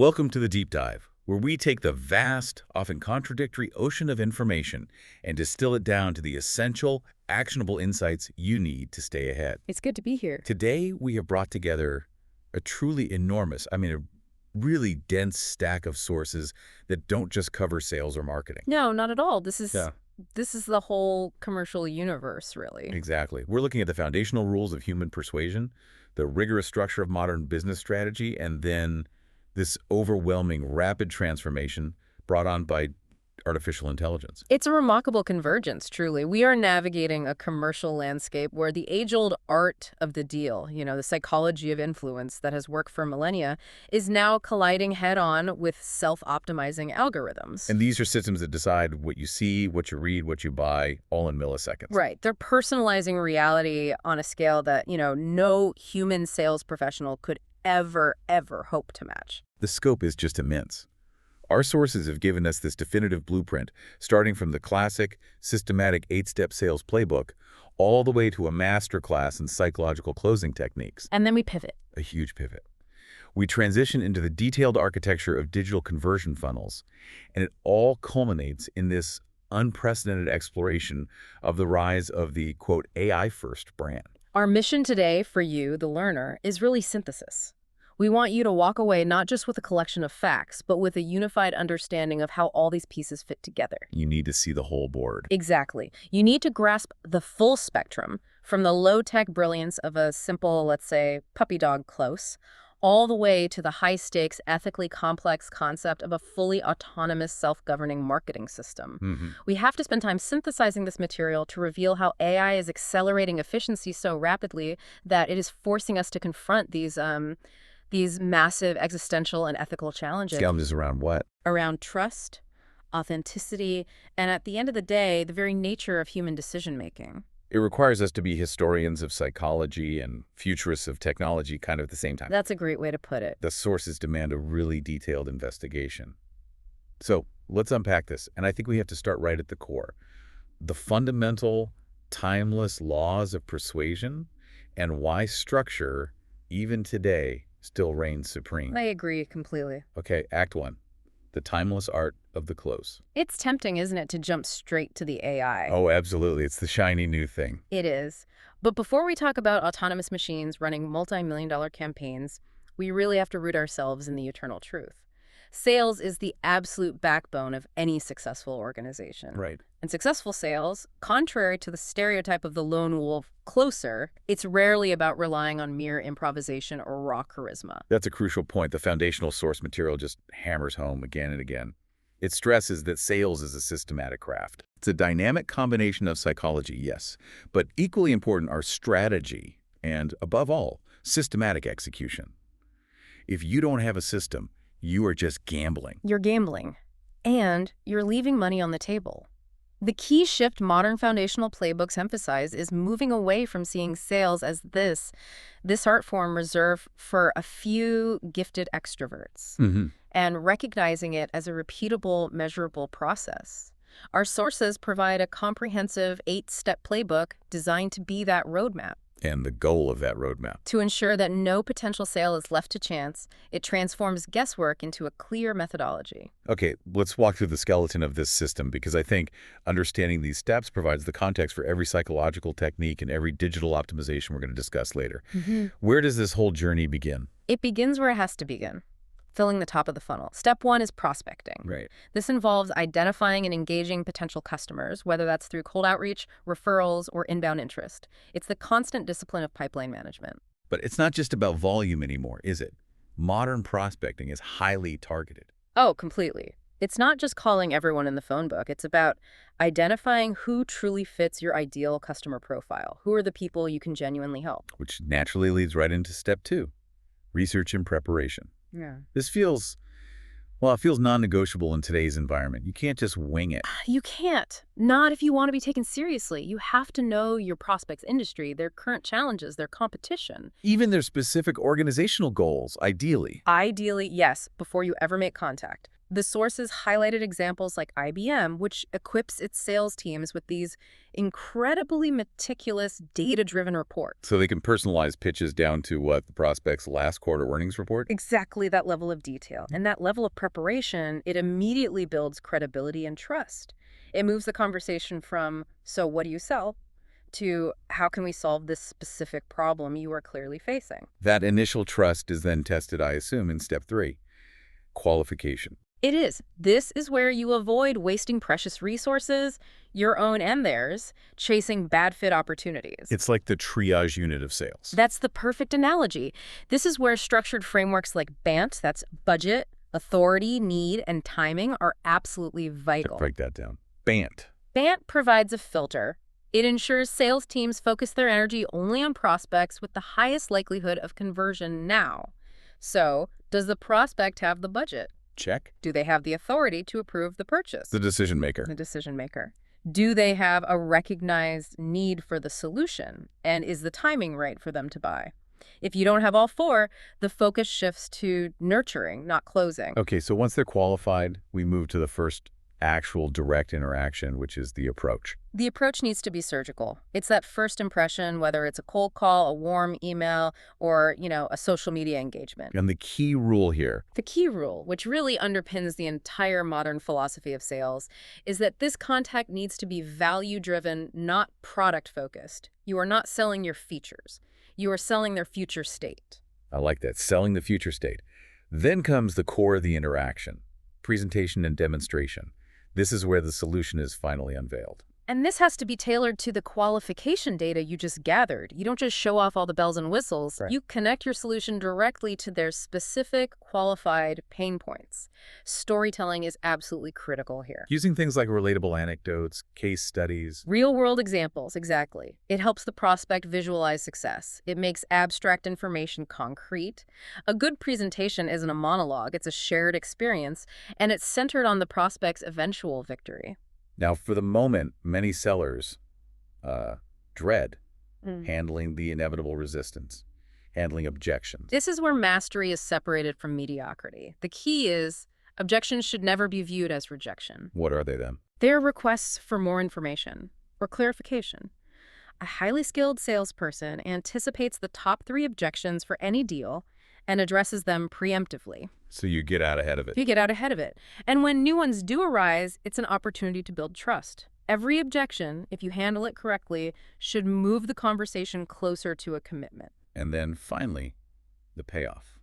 Welcome to the Deep Dive, where we take the vast, often contradictory ocean of information and distill it down to the essential, actionable insights you need to stay ahead. It's good to be here. Today, we have brought together a truly enormous, a really dense stack of sources that don't just cover sales or marketing. No, not at all. This is Yeah. this is the whole commercial universe, really. Exactly. We're looking at the foundational rules of human persuasion, the rigorous structure of modern business strategy, and then this overwhelming, rapid transformation brought on by artificial intelligence. It's a remarkable convergence, truly. We are navigating a commercial landscape where the age-old art of the deal, the psychology of influence that has worked for millennia, is now colliding head-on with self-optimizing algorithms. And these are systems that decide what you see, what you read, what you buy, all in milliseconds. Right. They're personalizing reality on a scale that, no human sales professional could ever hope to match. The scope is just immense. Our sources have given us this definitive blueprint, starting from the classic, systematic 8-step sales playbook, all the way to a masterclass in psychological closing techniques. And then we pivot. A huge pivot. We transition into the detailed architecture of digital conversion funnels, and it all culminates in this unprecedented exploration of the rise of the, quote, AI-first brand. Our mission today for you, the learner, is really synthesis. We want you to walk away not just with a collection of facts, but with a unified understanding of how all these pieces fit together. You need to see the whole board. Exactly. You need to grasp the full spectrum, from the low-tech brilliance of a simple, let's say, puppy dog close, all the way to the high-stakes, ethically complex concept of a fully autonomous, self-governing marketing system. We have to spend time synthesizing this material to reveal how AI is accelerating efficiency so rapidly that it is forcing us to confront these massive existential and ethical challenges. Challenges around what? Around trust, authenticity, and at the end of the day, the very nature of human decision-making. It requires us to be historians of psychology and futurists of technology kind of at the same time. That's a great way to put it. The sources demand a really detailed investigation. So let's unpack this, and I think we have to start right at the core. The fundamental, timeless laws of persuasion and why structure, even today, still reigns supreme. I agree completely. Okay, Act 1. The timeless art of the close. It's tempting, isn't it, to jump straight to the AI? Oh, absolutely. It's the shiny new thing. It is. But before we talk about autonomous machines running multi-million-dollar campaigns, we really have to root ourselves in the eternal truth. Sales is the absolute backbone of any successful organization. Right. And successful sales, contrary to the stereotype of the lone wolf closer, it's rarely about relying on mere improvisation or raw charisma. That's a crucial point. The foundational source material just hammers home again and again. It stresses that sales is a systematic craft. It's a dynamic combination of psychology, yes, but equally important are strategy and, above all, systematic execution. If you don't have a system, you are just gambling. You're gambling, and you're leaving money on the table. The key shift modern foundational playbooks emphasize is moving away from seeing sales as this art form reserved for a few gifted extroverts, and recognizing it as a repeatable, measurable process. Our sources provide a comprehensive 8-step playbook designed to be that roadmap. And the goal of that roadmap. To ensure that no potential sale is left to chance, it transforms guesswork into a clear methodology. Okay, let's walk through the skeleton of this system, because I think understanding these steps provides the context for every psychological technique and every digital optimization we're going to discuss later. Where does this whole journey begin? It begins where it has to begin. Filling the top of the funnel. Step 1 is prospecting. Right. This involves identifying and engaging potential customers, whether that's through cold outreach, referrals, or inbound interest. It's the constant discipline of pipeline management. But it's not just about volume anymore, is it? Modern prospecting is highly targeted. Oh, completely. It's not just calling everyone in the phone book. It's about identifying who truly fits your ideal customer profile. Who are the people you can genuinely help? Which naturally leads right into step 2, research and preparation. Yeah. This feels non-negotiable in today's environment. You can't just wing it. You can't. Not if you want to be taken seriously. You have to know your prospect's industry, their current challenges, their competition. Even their specific organizational goals, ideally. Ideally, yes, before you ever make contact. The sources highlighted examples like IBM, which equips its sales teams with these incredibly meticulous, data-driven reports. So they can personalize pitches down to what, the prospect's last quarter earnings report? Exactly that level of detail. And that level of preparation, it immediately builds credibility and trust. It moves the conversation from, so what do you sell, to how can we solve this specific problem you are clearly facing? That initial trust is then tested, I assume, in step 3, qualification. It is. This is where you avoid wasting precious resources, your own and theirs, chasing bad fit opportunities. It's like the triage unit of sales. That's the perfect analogy. This is where structured frameworks like BANT, that's budget, authority, need, and timing, are absolutely vital. Break that down. BANT. BANT provides a filter. It ensures sales teams focus their energy only on prospects with the highest likelihood of conversion now. So, does the prospect have the budget? Check. Do they have the authority to approve the purchase? The decision maker. The decision maker. Do they have a recognized need for the solution? And is the timing right for them to buy? If you don't have all 4, the focus shifts to nurturing, not closing. Okay, so once they're qualified, we move to the first actual direct interaction, which is the approach. The approach needs to be surgical. It's that first impression, whether it's a cold call, a warm email, or, a social media engagement. And the key rule here. The key rule, which really underpins the entire modern philosophy of sales, is that this contact needs to be value-driven, not product-focused. You are not selling your features. You are selling their future state. I like that, selling the future state. Then comes the core of the interaction, presentation and demonstration. This is where the solution is finally unveiled. And this has to be tailored to the qualification data you just gathered. You don't just show off all the bells and whistles. Right. You connect your solution directly to their specific, qualified pain points. Storytelling is absolutely critical here. Using things like relatable anecdotes, case studies. Real-world examples, exactly. It helps the prospect visualize success. It makes abstract information concrete. A good presentation isn't a monologue. It's a shared experience, and it's centered on the prospect's eventual victory. Now, for the moment, many sellers dread handling the inevitable resistance, handling objections. This is where mastery is separated from mediocrity. The key is objections should never be viewed as rejection. What are they then? They're requests for more information or clarification. A highly skilled salesperson anticipates the top 3 objections for any deal and addresses them preemptively. So you get out ahead of it. You get out ahead of it. And when new ones do arise, it's an opportunity to build trust. Every objection, if you handle it correctly, should move the conversation closer to a commitment. And then finally, the payoff,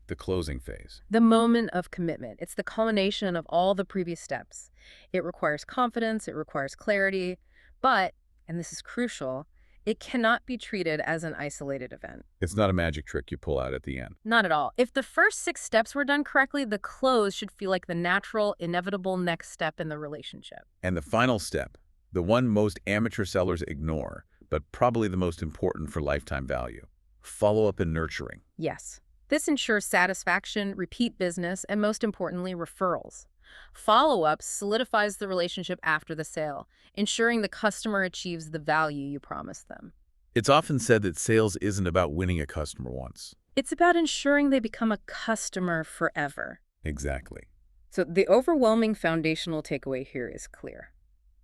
the closing phase. The moment of commitment. It's the culmination of all the previous steps. It requires confidence, it requires clarity, but, and this is crucial, it cannot be treated as an isolated event. It's not a magic trick you pull out at the end. Not at all. If the first 6 steps were done correctly, the close should feel like the natural, inevitable next step in the relationship. And the final step, the one most amateur sellers ignore, but probably the most important for lifetime value, follow-up and nurturing. Yes. This ensures satisfaction, repeat business, and most importantly, referrals. Follow-up solidifies the relationship after the sale, ensuring the customer achieves the value you promised them. It's often said that sales isn't about winning a customer once. It's about ensuring they become a customer forever. Exactly. So the overwhelming foundational takeaway here is clear.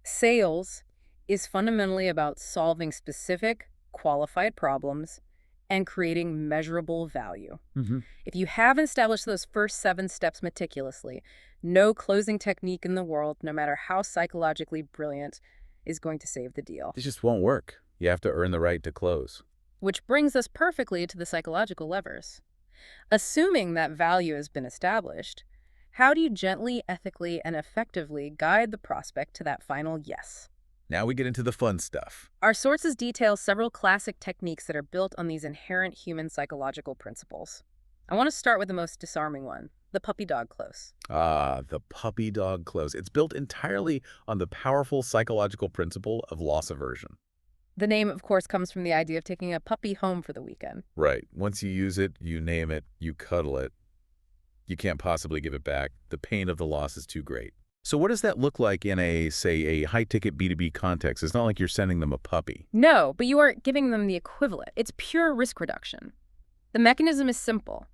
Sales is fundamentally about solving specific, qualified problems and creating measurable value. If you haven't established those first 7 steps meticulously, no closing technique in the world, no matter how psychologically brilliant, is going to save the deal. It just won't work. You have to earn the right to close. Which brings us perfectly to the psychological levers. Assuming that value has been established, how do you gently, ethically, and effectively guide the prospect to that final yes? Now we get into the fun stuff. Our sources detail several classic techniques that are built on these inherent human psychological principles. I want to start with the most disarming one, the puppy dog close. Ah, the puppy dog close. It's built entirely on the powerful psychological principle of loss aversion. The name, of course, comes from the idea of taking a puppy home for the weekend. Right. Once you use it, you name it, you cuddle it. You can't possibly give it back. The pain of the loss is too great. So what does that look like in say, a high-ticket B2B context? It's not like you're sending them a puppy. No, but you are giving them the equivalent. It's pure risk reduction. The mechanism is simple.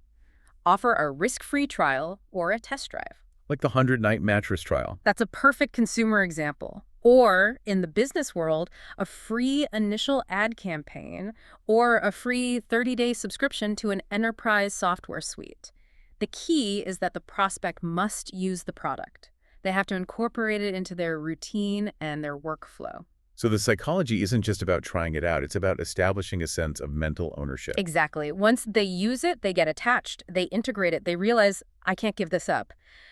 Offer a risk-free trial or a test drive. Like the 100-night mattress trial. That's a perfect consumer example. Or, in the business world, a free initial ad campaign or a free 30-day subscription to an enterprise software suite. The key is that the prospect must use the product. They have to incorporate it into their routine and their workflow. So the psychology isn't just about trying it out, it's about establishing a sense of mental ownership. Exactly. Once they use it, they get attached. They integrate it. They realize, I can't give this up.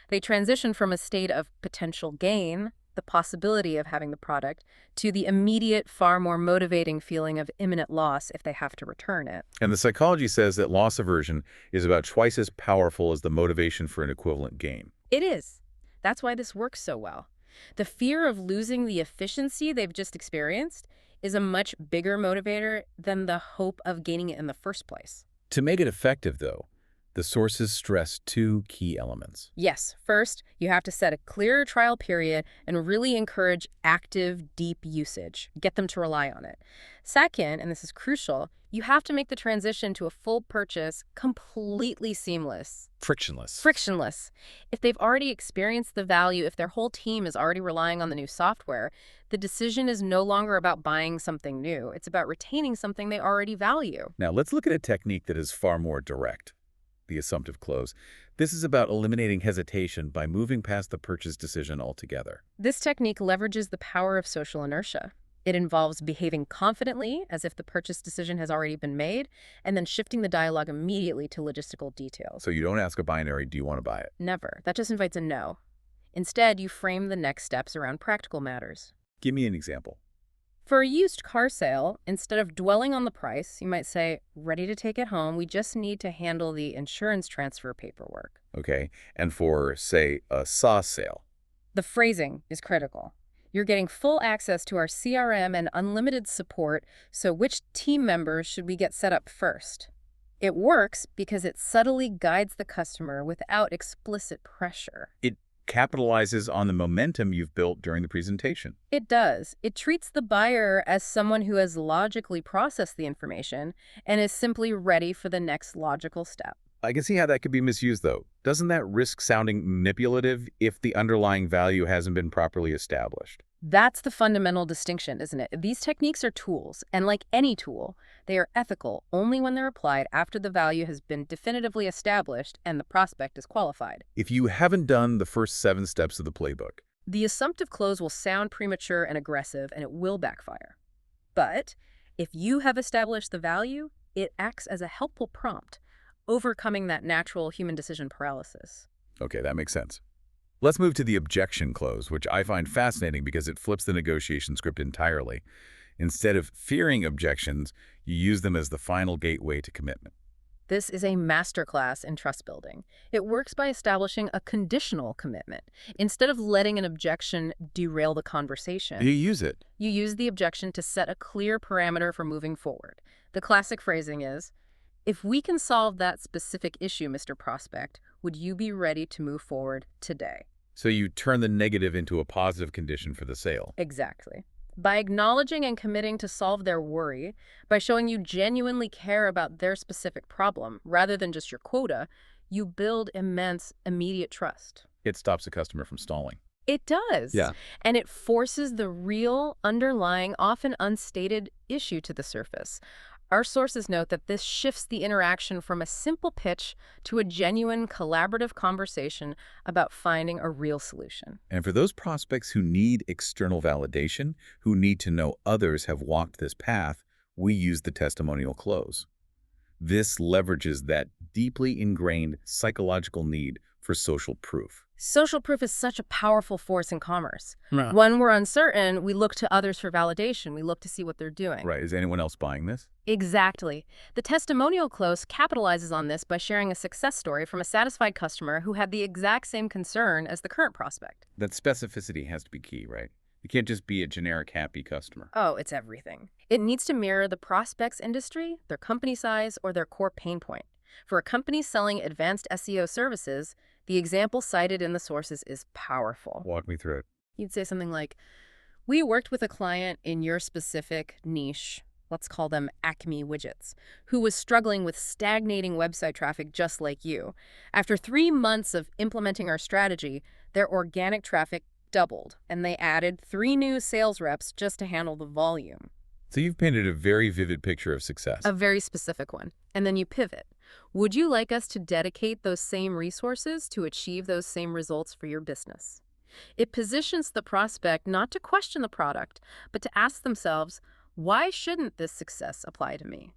They transition from a state of potential gain, the possibility of having the product, to the immediate, far more motivating feeling of imminent loss if they have to return it. And the psychology says that loss aversion is about twice as powerful as the motivation for an equivalent gain. It is. That's why this works so well. The fear of losing the efficiency they've just experienced is a much bigger motivator than the hope of gaining it in the first place. To make it effective, though, the sources stress two key elements. Yes, first, you have to set a clear trial period and really encourage active, deep usage. Get them to rely on it. Second, and this is crucial, you have to make the transition to a full purchase completely seamless. Frictionless. If they've already experienced the value, if their whole team is already relying on the new software, the decision is no longer about buying something new. It's about retaining something they already value. Now, let's look at a technique that is far more direct. The assumptive close. This is about eliminating hesitation by moving past the purchase decision altogether. This technique leverages the power of social inertia. It involves behaving confidently, as if the purchase decision has already been made, and then shifting the dialogue immediately to logistical details. So you don't ask a binary, do you want to buy it? Never. That just invites a no. Instead, you frame the next steps around practical matters. Give me an example. For a used car sale, instead of dwelling on the price, you might say, ready to take it home, we just need to handle the insurance transfer paperwork. Okay, and for, say, a SaaS sale. The phrasing is critical. You're getting full access to our CRM and unlimited support, so which team members should we get set up first? It works because it subtly guides the customer without explicit pressure. It capitalizes on the momentum you've built during the presentation. It does. It treats the buyer as someone who has logically processed the information and is simply ready for the next logical step. I can see how that could be misused, though. Doesn't that risk sounding manipulative if the underlying value hasn't been properly established? That's the fundamental distinction, isn't it? These techniques are tools, and like any tool, they are ethical only when they're applied after the value has been definitively established and the prospect is qualified. If you haven't done the first 7 steps of the playbook, the assumptive close will sound premature and aggressive, and it will backfire. But if you have established the value, it acts as a helpful prompt, overcoming that natural human decision paralysis. Okay, that makes sense. Let's move to the objection close, which I find fascinating because it flips the negotiation script entirely. Instead of fearing objections, you use them as the final gateway to commitment. This is a masterclass in trust building. It works by establishing a conditional commitment. Instead of letting an objection derail the conversation, You use it. you use the objection to set a clear parameter for moving forward. The classic phrasing is, if we can solve that specific issue, Mr. Prospect, would you be ready to move forward today? So you turn the negative into a positive condition for the sale. Exactly. By acknowledging and committing to solve their worry, by showing you genuinely care about their specific problem rather than just your quota, you build immense, immediate trust. It stops the customer from stalling. It does. Yeah. And it forces the real, underlying, often unstated issue to the surface. Our sources note that this shifts the interaction from a simple pitch to a genuine, collaborative conversation about finding a real solution. And for those prospects who need external validation, who need to know others have walked this path, we use the testimonial close. This leverages that deeply ingrained psychological need for social proof. Social proof is such a powerful force in commerce. Right. When we're uncertain, we look to others for validation. We look to see what they're doing. Right. Is anyone else buying this? Exactly. The testimonial close capitalizes on this by sharing a success story from a satisfied customer who had the exact same concern as the current prospect. That specificity has to be key, right? You can't just be a generic happy customer. Oh, it's everything. It needs to mirror the prospect's industry, their company size, or their core pain point. For a company selling advanced SEO services, the example cited in the sources is powerful. Walk me through it. You'd say something like, we worked with a client in your specific niche let's call them Acme widgets, who was struggling with stagnating website traffic just like you. After 3 months of implementing our strategy, their organic traffic doubled, and they added 3 new sales reps just to handle the volume. So you've painted a very vivid picture of success. A very specific one. And then you pivot. Would you like us to dedicate those same resources to achieve those same results for your business? It positions the prospect not to question the product, but to ask themselves, why shouldn't this success apply to me?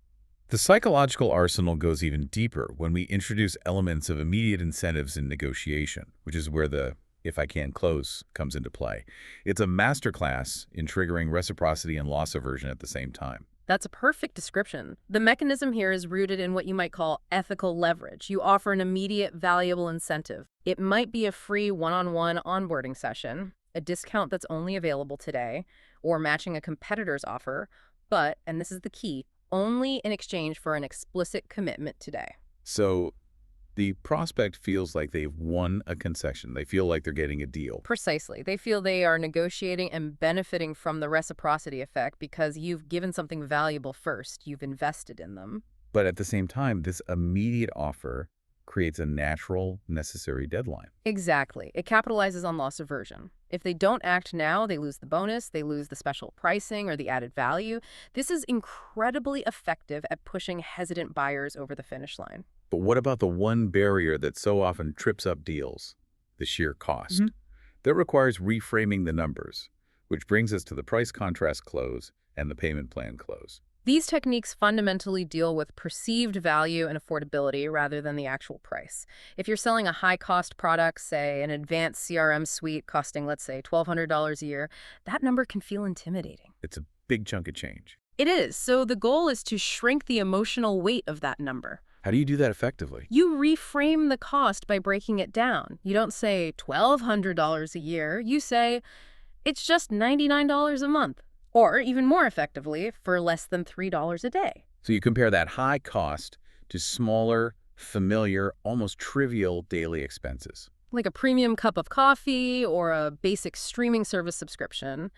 The psychological arsenal goes even deeper when we introduce elements of immediate incentives in negotiation, which is where the "if I can close" comes into play. It's a masterclass in triggering reciprocity and loss aversion at the same time. That's a perfect description. The mechanism here is rooted in what you might call ethical leverage. You offer an immediate, valuable incentive. It might be a free one-on-one onboarding session, a discount that's only available today, or matching a competitor's offer, but, and this is the key, only in exchange for an explicit commitment today. So the prospect feels like they've won a concession. They feel like they're getting a deal. Precisely. They feel they are negotiating and benefiting from the reciprocity effect because you've given something valuable first. You've invested in them. But at the same time, this immediate offer creates a natural, necessary deadline. Exactly. It capitalizes on loss aversion. If they don't act now, they lose the bonus, they lose the special pricing or the added value. This is incredibly effective at pushing hesitant buyers over the finish line. But what about the one barrier that so often trips up deals? The sheer cost. That requires reframing the numbers, which brings us to the price contrast close and the payment plan close. These techniques fundamentally deal with perceived value and affordability rather than the actual price. If you're selling a high-cost product, say an advanced CRM suite costing, let's say, $1,200 a year, that number can feel intimidating. It's a big chunk of change. It is. So the goal is to shrink the emotional weight of that number. How do you do that effectively? You reframe the cost by breaking it down. You don't say $1,200 a year. You say, it's just $99 a month. Or, even more effectively, for less than $3 a day. So you compare that high cost to smaller, familiar, almost trivial daily expenses. Like a premium cup of coffee or a basic streaming service subscription.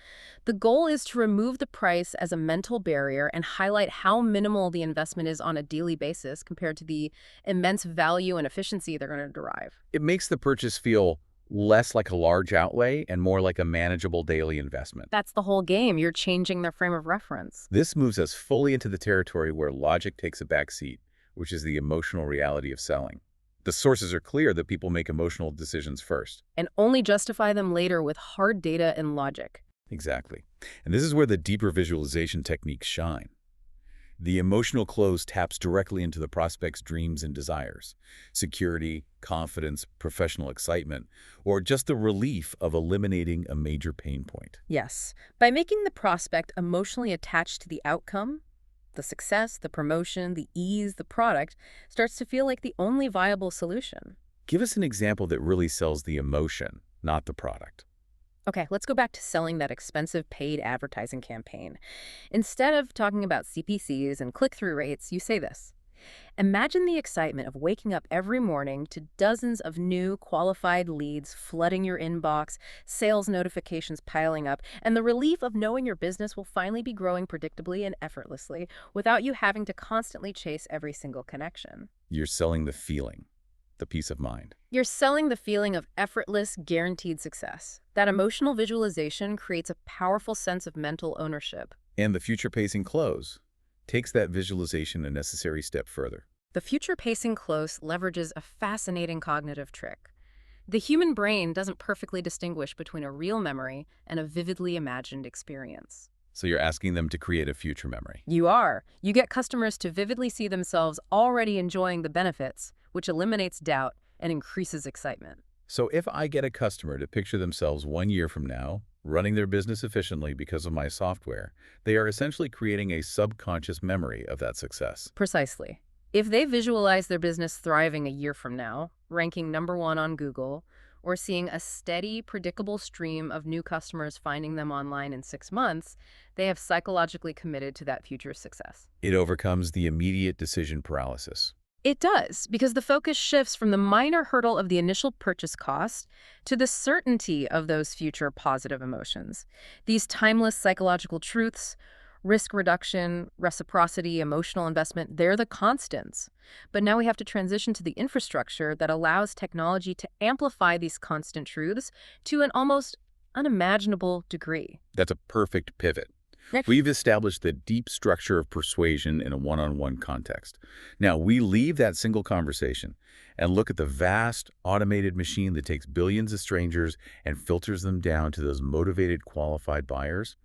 The goal is to remove the price as a mental barrier and highlight how minimal the investment is on a daily basis compared to the immense value and efficiency they're going to derive. It makes the purchase feel less like a large outlay and more like a manageable daily investment. That's the whole game. You're changing their frame of reference. This moves us fully into the territory where logic takes a backseat, which is the emotional reality of selling. The sources are clear that people make emotional decisions first. And only justify them later with hard data and logic. Exactly. And this is where the deeper visualization techniques shine. The emotional close taps directly into the prospect's dreams and desires: security, confidence, professional excitement, or just the relief of eliminating a major pain point. Yes. By making the prospect emotionally attached to the outcome, the success, the promotion, the ease, the product starts to feel like the only viable solution. Give us an example that really sells the emotion, not the product. Okay, let's go back to selling that expensive paid advertising campaign. Instead of talking about CPCs and click-through rates, you say this. Imagine the excitement of waking up every morning to dozens of new qualified leads flooding your inbox, sales notifications piling up, and the relief of knowing your business will finally be growing predictably and effortlessly without you having to constantly chase every single connection. You're selling the feeling, the peace of mind. You're selling the feeling of effortless, guaranteed success. That emotional visualization creates a powerful sense of mental ownership. And the future-pacing close takes that visualization a necessary step further. The future-pacing close leverages a fascinating cognitive trick. The human brain doesn't perfectly distinguish between a real memory and a vividly imagined experience. So you're asking them to create a future memory. You are. You get customers to vividly see themselves already enjoying the benefits, which eliminates doubt and increases excitement. So if I get a customer to picture themselves 1 year from now, running their business efficiently because of my software, they are essentially creating a subconscious memory of that success. Precisely. If they visualize their business thriving a year from now, ranking #1 on Google, or seeing a steady, predictable stream of new customers finding them online in 6 months, they have psychologically committed to that future success. It overcomes the immediate decision paralysis. It does, because the focus shifts from the minor hurdle of the initial purchase cost to the certainty of those future positive emotions. These timeless psychological truths Risk reduction, reciprocity, emotional investment, they're the constants. But now we have to transition to the infrastructure that allows technology to amplify these constant truths to an almost unimaginable degree. That's a perfect pivot. Next. We've established the deep structure of persuasion in a one-on-one context. Now, we leave that single conversation and look at the vast automated machine that takes billions of strangers and filters them down to those motivated, qualified buyers.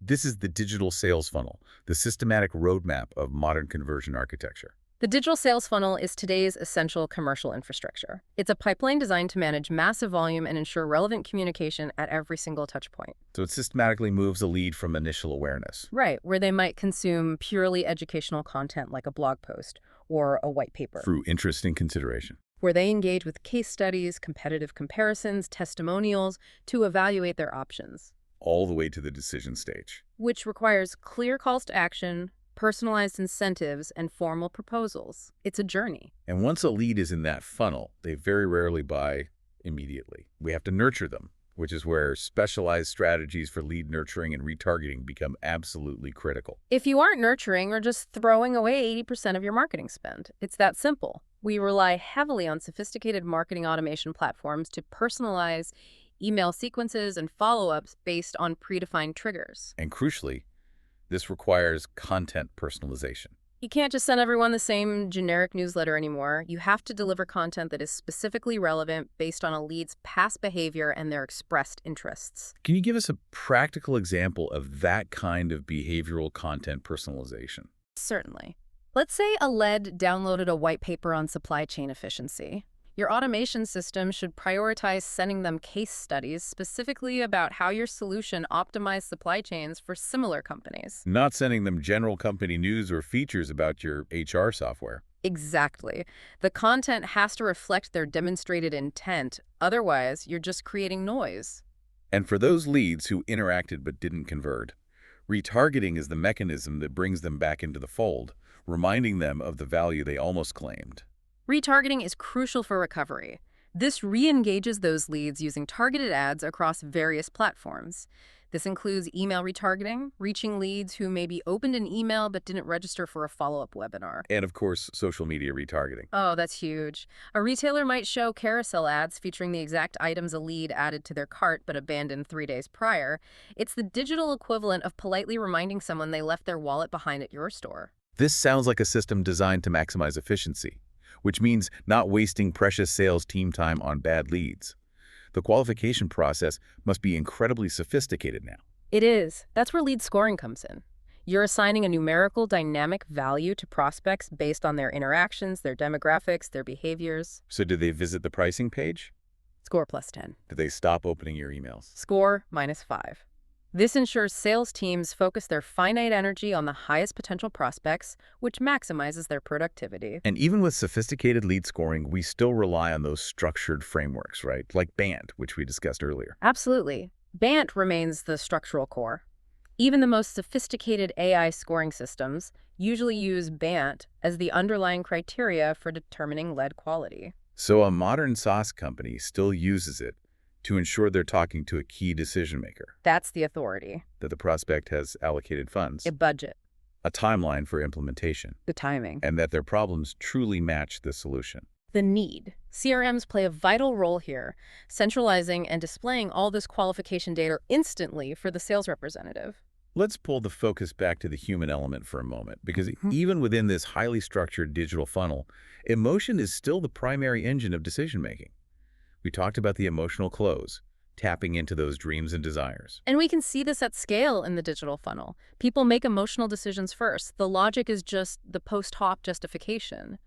This is the digital sales funnel, the systematic roadmap of modern conversion architecture. The digital sales funnel is today's essential commercial infrastructure. It's a pipeline designed to manage massive volume and ensure relevant communication at every single touch point. So it systematically moves a lead from initial awareness. Right, where they might consume purely educational content like a blog post or a white paper. Through interest and consideration. Where they engage with case studies, competitive comparisons, testimonials to evaluate their options. All the way to the decision stage. Which requires clear calls to action, personalized incentives, and formal proposals. It's a journey. And once a lead is in that funnel, they very rarely buy immediately. We have to nurture them, which is where specialized strategies for lead nurturing and retargeting become absolutely critical. If you aren't nurturing or just throwing away 80% of your marketing spend, it's that simple. We rely heavily on sophisticated marketing automation platforms to personalize email sequences and follow-ups based on predefined triggers. And crucially, this requires content personalization. You can't just send everyone the same generic newsletter anymore. You have to deliver content that is specifically relevant based on a lead's past behavior and their expressed interests. Can you give us a practical example of that kind of behavioral content personalization? Certainly. Let's say a lead downloaded a white paper on supply chain efficiency. Your automation system should prioritize sending them case studies specifically about how your solution optimized supply chains for similar companies. Not sending them general company news or features about your HR software. Exactly. The content has to reflect their demonstrated intent. Otherwise, you're just creating noise. And for those leads who interacted but didn't convert, retargeting is the mechanism that brings them back into the fold, reminding them of the value they almost claimed. Retargeting is crucial for recovery. This re-engages those leads using targeted ads across various platforms. This includes email retargeting, reaching leads who maybe opened an email but didn't register for a follow-up webinar. And of course, social media retargeting. Oh, that's huge. A retailer might show carousel ads featuring the exact items a lead added to their cart but abandoned 3 days prior. It's the digital equivalent of politely reminding someone they left their wallet behind at your store. This sounds like a system designed to maximize efficiency, which means not wasting precious sales team time on bad leads. The qualification process must be incredibly sophisticated now. It is. That's where lead scoring comes in. You're assigning a numerical dynamic value to prospects based on their interactions, their demographics, their behaviors. So did they visit the pricing page? Score +10. Did they stop opening your emails? Score -5. This ensures sales teams focus their finite energy on the highest potential prospects, which maximizes their productivity. And even with sophisticated lead scoring, we still rely on those structured frameworks, right? Like BANT, which we discussed earlier. Absolutely. BANT remains the structural core. Even the most sophisticated AI scoring systems usually use BANT as the underlying criteria for determining lead quality. So a modern SaaS company still uses it to ensure they're talking to a key decision maker, That's the authority. that the prospect has allocated funds, A budget. a timeline for implementation, The timing. and that their problems truly match the solution. The need. CRMs play a vital role here, centralizing and displaying all this qualification data instantly for the sales representative. Let's pull the focus back to the human element for a moment, because even within this highly structured digital funnel, emotion is still the primary engine of decision-making. We talked about the emotional close, tapping into those dreams and desires. And we can see this at scale in the digital funnel. People make emotional decisions first. The logic is just the post-hoc justification.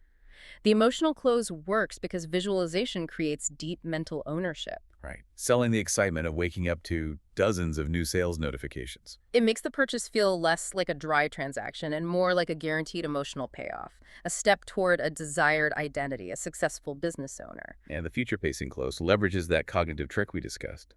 The emotional close works because visualization creates deep mental ownership. Right. Selling the excitement of waking up to dozens of new sales notifications. It makes the purchase feel less like a dry transaction and more like a guaranteed emotional payoff, a step toward a desired identity, a successful business owner. And the future-pacing close leverages that cognitive trick we discussed.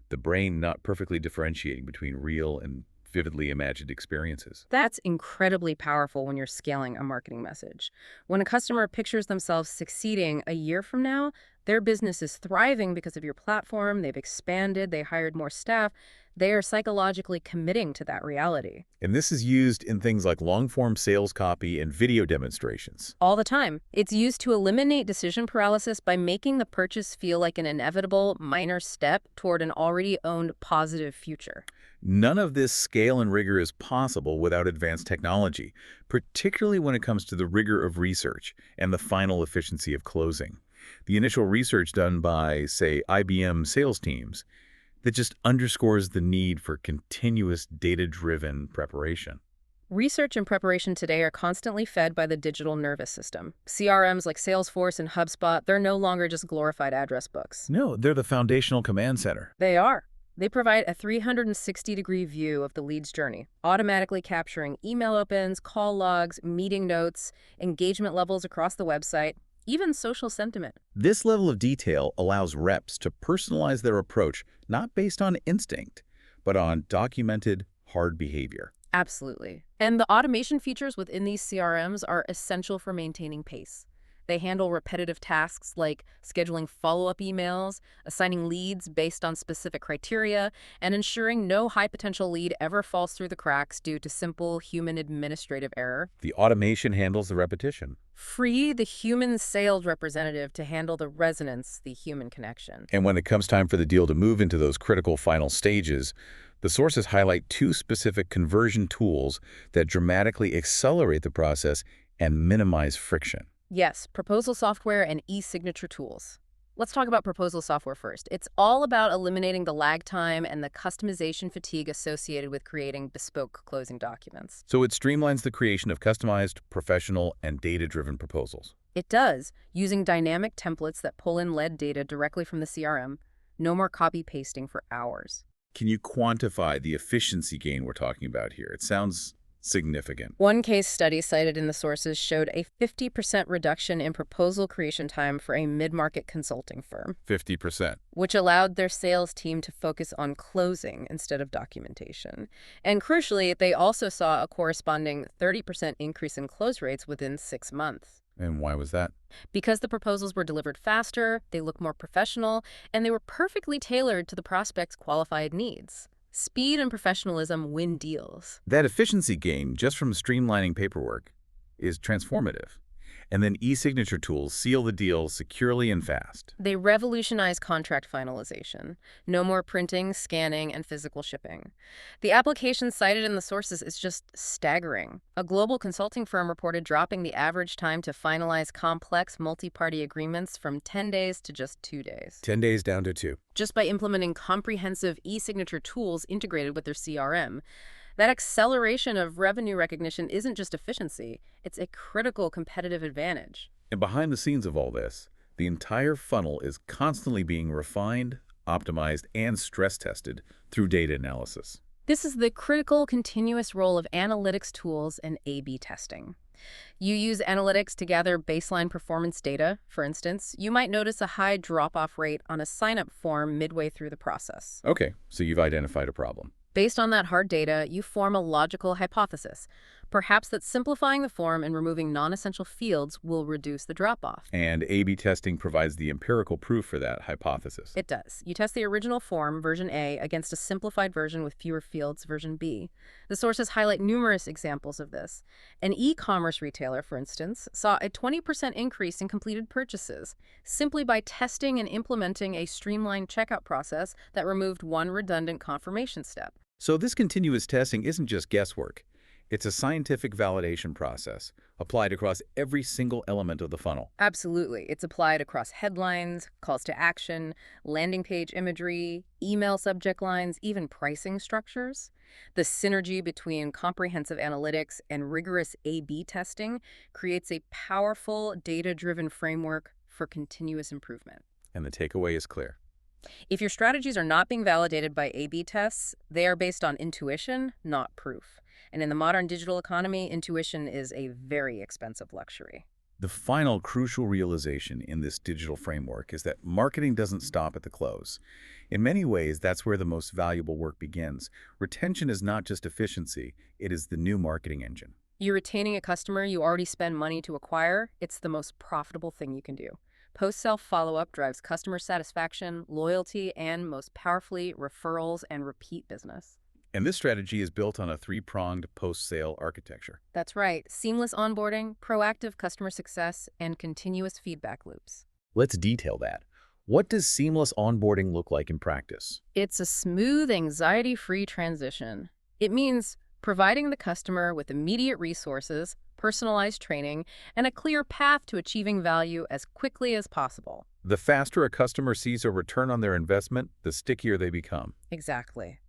The brain not perfectly differentiating between real and vividly imagined experiences. That's incredibly powerful when you're scaling a marketing message. When a customer pictures themselves succeeding a year from now, Their business is thriving because of your platform. They've expanded, they hired more staff. They are psychologically committing to that reality. And this is used in things like long-form sales copy and video demonstrations. All the time. It's used to eliminate decision paralysis by making the purchase feel like an inevitable minor step toward an already owned positive future. None of this scale and rigor is possible without advanced technology, particularly when it comes to the rigor of research and the final efficiency of closing. The initial research done by, say, IBM sales teams that just underscores the need for continuous data-driven preparation. Research and preparation today are constantly fed by the digital nervous system. CRMs like Salesforce and HubSpot, they're no longer just glorified address books. No, they're the foundational command center. They are. They provide a 360-degree view of the lead's journey, automatically capturing email opens, call logs, meeting notes, engagement levels across the website, even social sentiment. This level of detail allows reps to personalize their approach not based on instinct, but on documented, hard behavior. Absolutely. And the automation features within these CRMs are essential for maintaining pace. They handle repetitive tasks like scheduling follow-up emails, assigning leads based on specific criteria, and ensuring no high-potential lead ever falls through the cracks due to simple human administrative error. The automation handles the repetition. Free the human sales representative to handle the resonance, the human connection. And when it comes time for the deal to move into those critical final stages, the sources highlight two specific conversion tools that dramatically accelerate the process and minimize friction. Yes, proposal software and e-signature tools. Let's talk about proposal software first. It's all about eliminating the lag time and the customization fatigue associated with creating bespoke closing documents. So it streamlines the creation of customized, professional, and data-driven proposals. It does, using dynamic templates that pull in lead data directly from the CRM. No more copy-pasting for hours. Can you quantify the efficiency gain we're talking about here? It sounds significant. One case study cited in the sources showed a 50% reduction in proposal creation time for a mid-market consulting firm, 50%. which allowed their sales team to focus on closing instead of documentation. And crucially, they also saw a corresponding 30% increase in close rates within 6 months. And why was that? Because the proposals were delivered faster, they looked more professional, and they were perfectly tailored to the prospect's qualified needs. Speed and professionalism win deals. That efficiency gain just from streamlining paperwork is transformative. And then e-signature tools seal the deal securely and fast. They revolutionize contract finalization. No more printing, scanning, and physical shipping. The application cited in the sources is just staggering. A global consulting firm reported dropping the average time to finalize complex multi-party agreements from 10 days to just 2 days. 10 days down to 2. Just by implementing comprehensive e-signature tools integrated with their CRM. That acceleration of revenue recognition isn't just efficiency, it's a critical competitive advantage. And behind the scenes of all this, the entire funnel is constantly being refined, optimized, and stress-tested through data analysis. This is the critical continuous role of analytics tools and A/B testing. You use analytics to gather baseline performance data. For instance, you might notice a high drop-off rate on a sign-up form midway through the process. Okay, so you've identified a problem. Based on that hard data, you form a logical hypothesis, perhaps that simplifying the form and removing non-essential fields will reduce the drop-off. And A/B testing provides the empirical proof for that hypothesis. It does. You test the original form, version A, against a simplified version with fewer fields, version B. The sources highlight numerous examples of this. An e-commerce retailer, for instance, saw a 20% increase in completed purchases simply by testing and implementing a streamlined checkout process that removed one redundant confirmation step. So this continuous testing isn't just guesswork. It's a scientific validation process applied across every single element of the funnel. Absolutely. It's applied across headlines, calls to action, landing page imagery, email subject lines, even pricing structures. The synergy between comprehensive analytics and rigorous A/B testing creates a powerful, data-driven framework for continuous improvement. And the takeaway is clear. If your strategies are not being validated by A/B tests, they are based on intuition, not proof. And in the modern digital economy, intuition is a very expensive luxury. The final crucial realization in this digital framework is that marketing doesn't stop at the close. In many ways, that's where the most valuable work begins. Retention is not just efficiency, it is the new marketing engine. You're retaining a customer you already spend money to acquire. It's the most profitable thing you can do. Post-sale follow-up drives customer satisfaction, loyalty, and most powerfully, referrals and repeat business. And this strategy is built on a three-pronged post-sale architecture. That's right. Seamless onboarding, proactive customer success, and continuous feedback loops. Let's detail that. What does seamless onboarding look like in practice? It's a smooth, anxiety-free transition. It means providing the customer with immediate resources, personalized training, and a clear path to achieving value as quickly as possible. The faster a customer sees a return on their investment, the stickier they become. Exactly.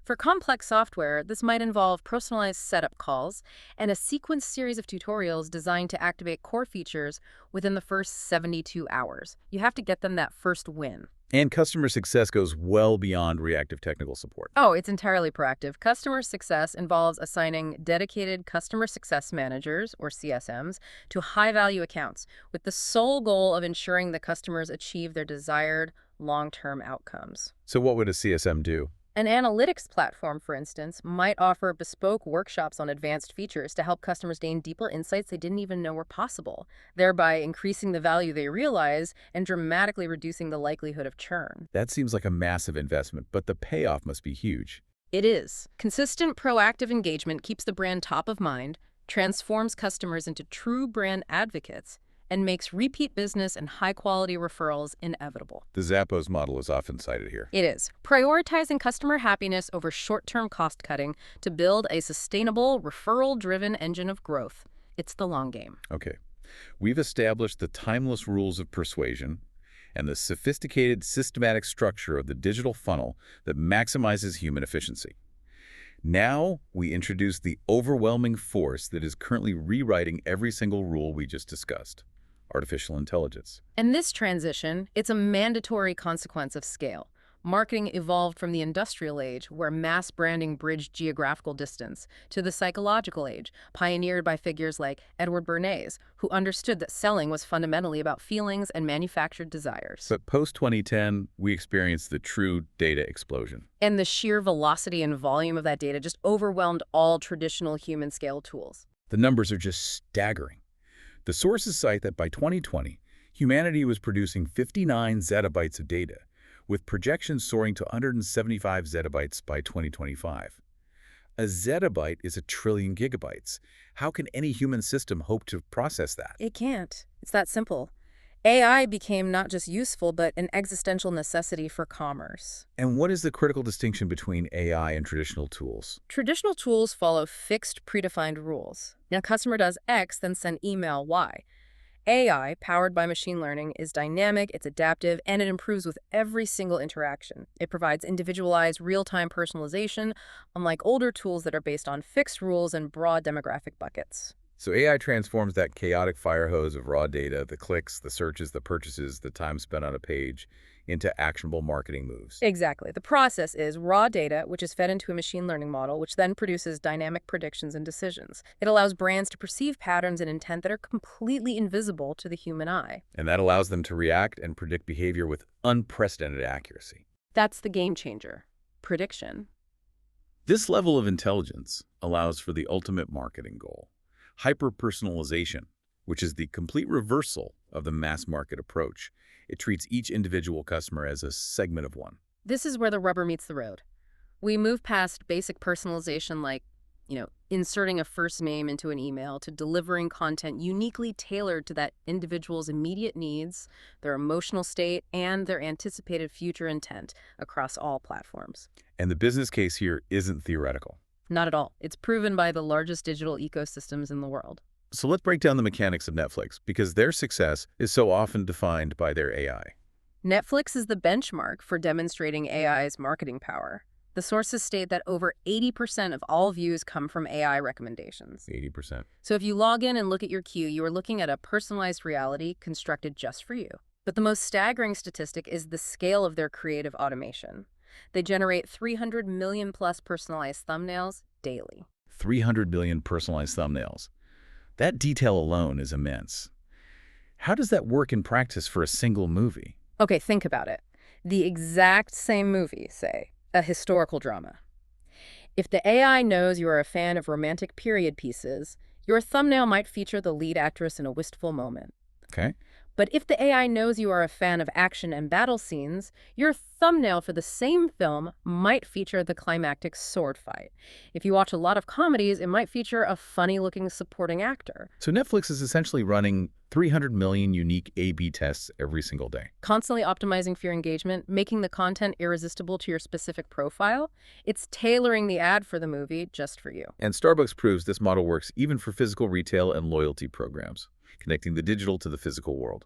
For complex software, this might involve personalized setup calls and a sequenced series of tutorials designed to activate core features within the first 72 hours. You have to get them that first win. And customer success goes well beyond reactive technical support. Oh, it's entirely proactive. Customer success involves assigning dedicated customer success managers, or CSMs, to high-value accounts with the sole goal of ensuring the customers achieve their desired long-term outcomes. So what would a CSM do? An analytics platform, for instance, might offer bespoke workshops on advanced features to help customers gain deeper insights they didn't even know were possible, thereby increasing the value they realize and dramatically reducing the likelihood of churn. That seems like a massive investment, but the payoff must be huge. It is. Consistent, proactive engagement keeps the brand top of mind, transforms customers into true brand advocates, and makes repeat business and high-quality referrals inevitable. The Zappos model is often cited here. It is. Prioritizing customer happiness over short-term cost-cutting to build a sustainable, referral-driven engine of growth. It's the long game. Okay. We've established the timeless rules of persuasion and the sophisticated systematic structure of the digital funnel that maximizes human efficiency. Now we introduce the overwhelming force that is currently rewriting every single rule we just discussed: artificial intelligence. And this transition, it's a mandatory consequence of scale. Marketing evolved from the industrial age, where mass branding bridged geographical distance, to the psychological age, pioneered by figures like Edward Bernays, who understood that selling was fundamentally about feelings and manufactured desires. But post-2010, we experienced the true data explosion. And the sheer velocity and volume of that data just overwhelmed all traditional human-scale tools. The numbers are just staggering. The sources cite that by 2020, humanity was producing 59 zettabytes of data, with projections soaring to 175 zettabytes by 2025. A zettabyte is a trillion gigabytes. How can any human system hope to process that? It can't. It's that simple. AI became not just useful, but an existential necessity for commerce. And what is the critical distinction between AI and traditional tools? Traditional tools follow fixed, predefined rules. Now, customer does X, then send email Y. AI, powered by machine learning, is dynamic, it's adaptive, and it improves with every single interaction. It provides individualized, real-time personalization, unlike older tools that are based on fixed rules and broad demographic buckets. So AI transforms that chaotic fire hose of raw data, the clicks, the searches, the purchases, the time spent on a page, into actionable marketing moves. Exactly. The process is raw data, which is fed into a machine learning model, which then produces dynamic predictions and decisions. It allows brands to perceive patterns and intent that are completely invisible to the human eye. And that allows them to react and predict behavior with unprecedented accuracy. That's the game changer. Prediction. This level of intelligence allows for the ultimate marketing goal: hyper-personalization, which is the complete reversal of the mass market approach. It treats each individual customer as a segment of one. This is where the rubber meets the road. We move past basic personalization like, inserting a first name into an email to delivering content uniquely tailored to that individual's immediate needs, their emotional state, and their anticipated future intent across all platforms. And the business case here isn't theoretical. Not at all. It's proven by the largest digital ecosystems in the world. So let's break down the mechanics of Netflix, because their success is so often defined by their AI. Netflix is the benchmark for demonstrating AI's marketing power. The sources state that over 80% of all views come from AI recommendations. 80%. So if you log in and look at your queue, you are looking at a personalized reality constructed just for you. But the most staggering statistic is the scale of their creative automation. They generate 300 million plus personalized thumbnails daily. 300 billion personalized thumbnails. That detail alone is immense. How does that work in practice for a single movie? Okay, think about it. The exact same movie, say, a historical drama. If the AI knows you are a fan of romantic period pieces, your thumbnail might feature the lead actress in a wistful moment. Okay. But if the AI knows you are a fan of action and battle scenes, your thumbnail for the same film might feature the climactic sword fight. If you watch a lot of comedies, it might feature a funny-looking supporting actor. So Netflix is essentially running 300 million unique A/B tests every single day. Constantly optimizing for your engagement, making the content irresistible to your specific profile. It's tailoring the ad for the movie just for you. And Starbucks proves this model works even for physical retail and loyalty programs, connecting the digital to the physical world.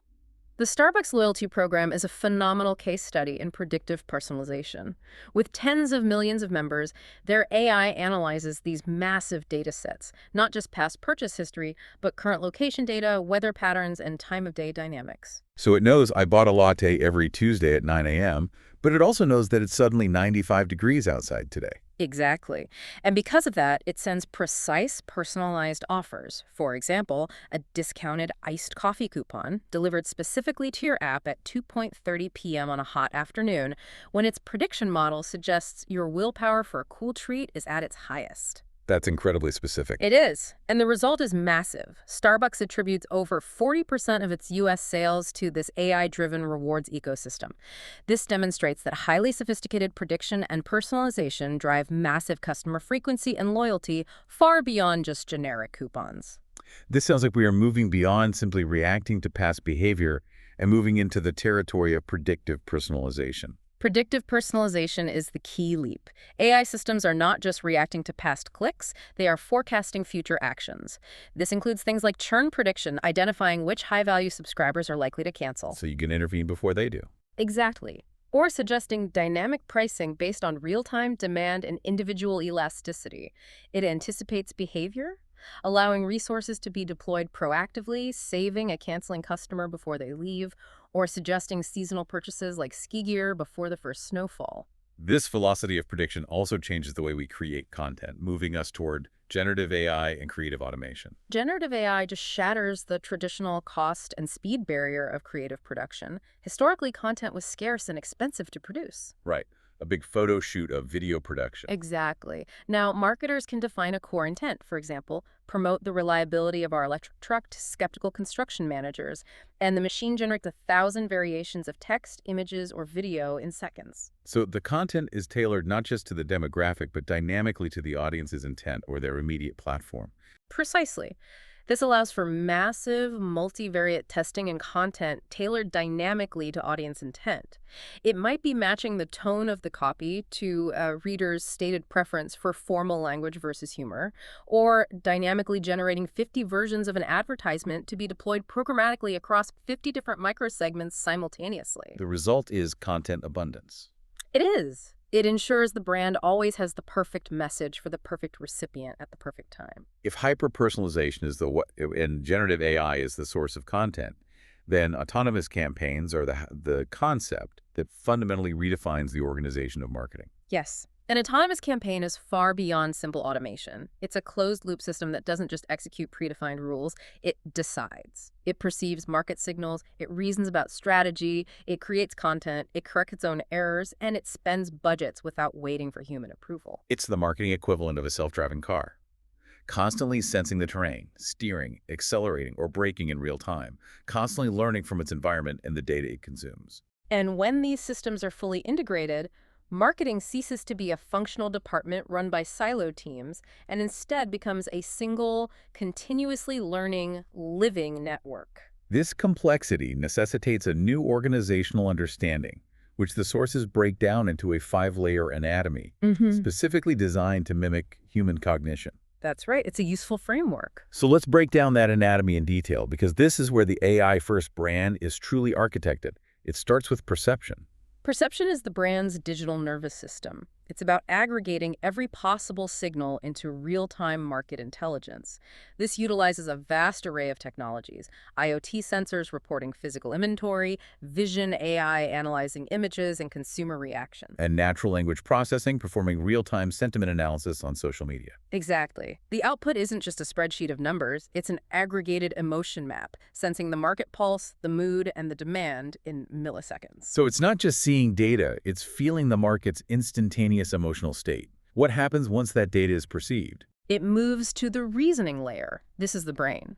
The Starbucks loyalty program is a phenomenal case study in predictive personalization. With tens of millions of members, their AI analyzes these massive data sets, not just past purchase history, but current location data, weather patterns, and time of day dynamics. So it knows I bought a latte every Tuesday at 9 a.m., but it also knows that it's suddenly 95 degrees outside today. Exactly. And because of that, it sends precise, personalized offers. For example, a discounted iced coffee coupon delivered specifically to your app at 2:30 p.m. on a hot afternoon when its prediction model suggests your willpower for a cool treat is at its highest. That's incredibly specific. It is, and the result is massive. Starbucks attributes over 40% of its U.S. sales to this AI-driven rewards ecosystem. This demonstrates that highly sophisticated prediction and personalization drive massive customer frequency and loyalty far beyond just generic coupons. This sounds like we are moving beyond simply reacting to past behavior and moving into the territory of predictive personalization. Predictive personalization is the key leap. AI systems are not just reacting to past clicks, they are forecasting future actions. This includes things like churn prediction, identifying which high-value subscribers are likely to cancel. So you can intervene before they do. Exactly. Or suggesting dynamic pricing based on real-time demand and individual elasticity. It anticipates behavior, allowing resources to be deployed proactively, saving a canceling customer before they leave, or suggesting seasonal purchases like ski gear before the first snowfall. This velocity of prediction also changes the way we create content, moving us toward generative AI and creative automation. Generative AI just shatters the traditional cost and speed barrier of creative production. Historically, content was scarce and expensive to produce. Right. A big photo shoot of video production. Exactly. Now, marketers can define a core intent, for example, promote the reliability of our electric truck to skeptical construction managers, and the machine generates 1,000 variations of text, images, or video in seconds. So the content is tailored not just to the demographic, but dynamically to the audience's intent or their immediate platform. Precisely. This allows for massive multivariate testing and content tailored dynamically to audience intent. It might be matching the tone of the copy to a reader's stated preference for formal language versus humor, or dynamically generating 50 versions of an advertisement to be deployed programmatically across 50 different microsegments simultaneously. The result is content abundance. It is. It ensures the brand always has the perfect message for the perfect recipient at the perfect time. If hyper-personalization is and generative AI is the source of content, then autonomous campaigns are the concept that fundamentally redefines the organization of marketing. Yes. An autonomous campaign is far beyond simple automation. It's a closed-loop system that doesn't just execute predefined rules, it decides. It perceives market signals, it reasons about strategy, it creates content, it corrects its own errors, and it spends budgets without waiting for human approval. It's the marketing equivalent of a self-driving car, constantly sensing the terrain, steering, accelerating, or braking in real time, constantly learning from its environment and the data it consumes. And when these systems are fully integrated, marketing ceases to be a functional department run by silo teams and instead becomes a single, continuously learning, living network. This complexity necessitates a new organizational understanding, which the sources break down into a 5-layer anatomy, specifically designed to mimic human cognition. That's right. It's a useful framework. So let's break down that anatomy in detail, because this is where the AI-first brand is truly architected. It starts with perception. Perception is the brand's digital nervous system. It's about aggregating every possible signal into real-time market intelligence. This utilizes a vast array of technologies: IoT sensors reporting physical inventory, vision AI analyzing images and consumer reactions. And natural language processing performing real-time sentiment analysis on social media. Exactly. The output isn't just a spreadsheet of numbers, it's an aggregated emotion map, sensing the market pulse, the mood, and the demand in milliseconds. So it's not just seeing data, it's feeling the market's instantaneous emotional state. What happens once that data is perceived? It moves to the reasoning layer. This is the brain.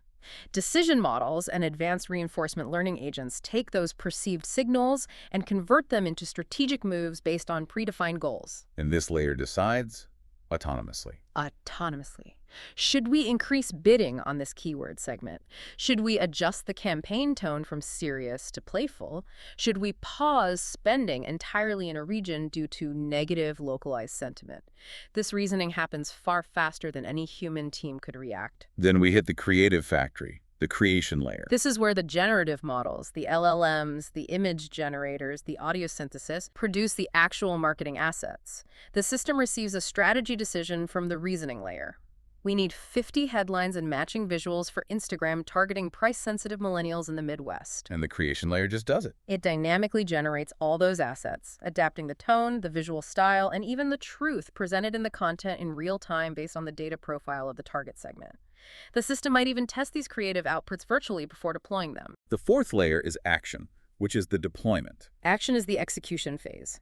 Decision models and advanced reinforcement learning agents take those perceived signals and convert them into strategic moves based on predefined goals. And this layer decides autonomously. Autonomously. Should we increase bidding on this keyword segment? Should we adjust the campaign tone from serious to playful? Should we pause spending entirely in a region due to negative localized sentiment? This reasoning happens far faster than any human team could react. Then we hit the creative factory, the creation layer. This is where the generative models, the LLMs, the image generators, the audio synthesis, produce the actual marketing assets. The system receives a strategy decision from the reasoning layer. We need 50 headlines and matching visuals for Instagram targeting price-sensitive millennials in the Midwest. And the creation layer just does it. It dynamically generates all those assets, adapting the tone, the visual style, and even the truth presented in the content in real time based on the data profile of the target segment. The system might even test these creative outputs virtually before deploying them. The fourth layer is action, which is the deployment. Action is the execution phase.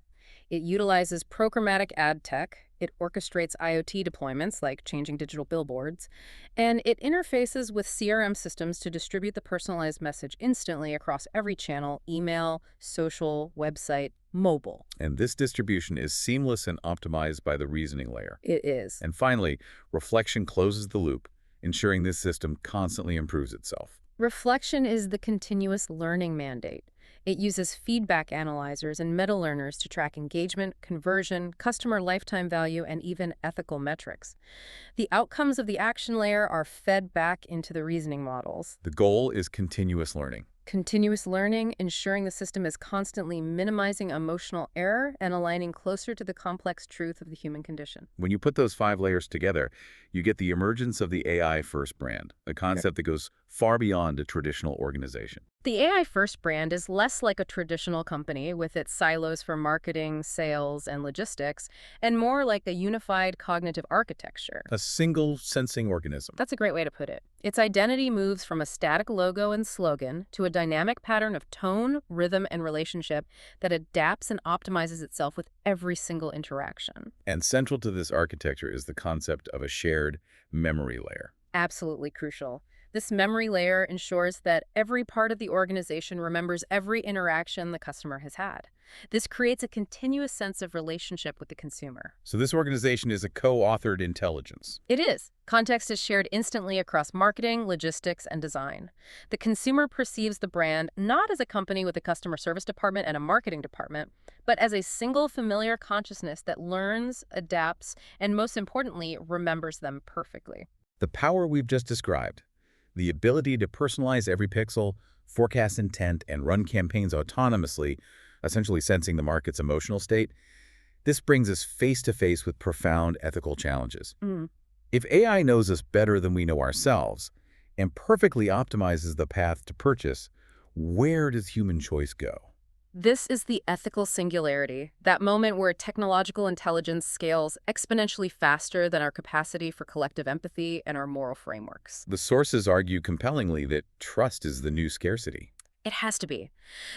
It utilizes programmatic ad tech, it orchestrates IoT deployments like changing digital billboards, and it interfaces with CRM systems to distribute the personalized message instantly across every channel: email, social, website, mobile. And this distribution is seamless and optimized by the reasoning layer. It is. And finally, reflection closes the loop, ensuring this system constantly improves itself. Reflection is the continuous learning mandate. It uses feedback analyzers and meta-learners to track engagement, conversion, customer lifetime value, and even ethical metrics. The outcomes of the action layer are fed back into the reasoning models. The goal is continuous learning. Continuous learning, ensuring the system is constantly minimizing emotional error and aligning closer to the complex truth of the human condition. When you put those 5 layers together, you get the emergence of the AI-first brand, a concept that goes far beyond a traditional organization. The AI-first brand is less like a traditional company with its silos for marketing, sales, and logistics, and more like a unified cognitive architecture. A single sensing organism. That's a great way to put it. Its identity moves from a static logo and slogan to a dynamic pattern of tone, rhythm, and relationship that adapts and optimizes itself with every single interaction. And central to this architecture is the concept of a shared memory layer. Absolutely crucial. This memory layer ensures that every part of the organization remembers every interaction the customer has had. This creates a continuous sense of relationship with the consumer. So this organization is a co-authored intelligence. It is. Context is shared instantly across marketing, logistics, and design. The consumer perceives the brand not as a company with a customer service department and a marketing department, but as a single familiar consciousness that learns, adapts, and most importantly, remembers them perfectly. The power we've just described, the ability to personalize every pixel, forecast intent, and run campaigns autonomously, essentially sensing the market's emotional state, this brings us face-to-face with profound ethical challenges. If AI knows us better than we know ourselves and perfectly optimizes the path to purchase, where does human choice go? This is the ethical singularity, that moment where technological intelligence scales exponentially faster than our capacity for collective empathy and our moral frameworks. The sources argue compellingly that trust is the new scarcity. It has to be.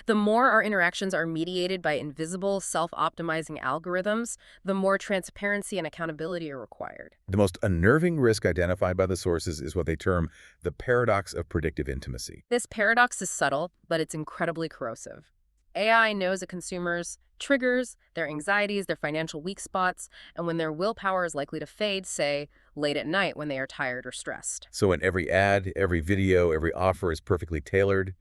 The more our interactions are mediated by invisible, self-optimizing algorithms, the more transparency and accountability are required. The most unnerving risk identified by the sources is what they term the paradox of predictive intimacy. This paradox is subtle, but it's incredibly corrosive. AI knows a consumer's triggers, their anxieties, their financial weak spots, and when their willpower is likely to fade, say, late at night when they are tired or stressed. So when every ad, every video, every offer is perfectly tailored,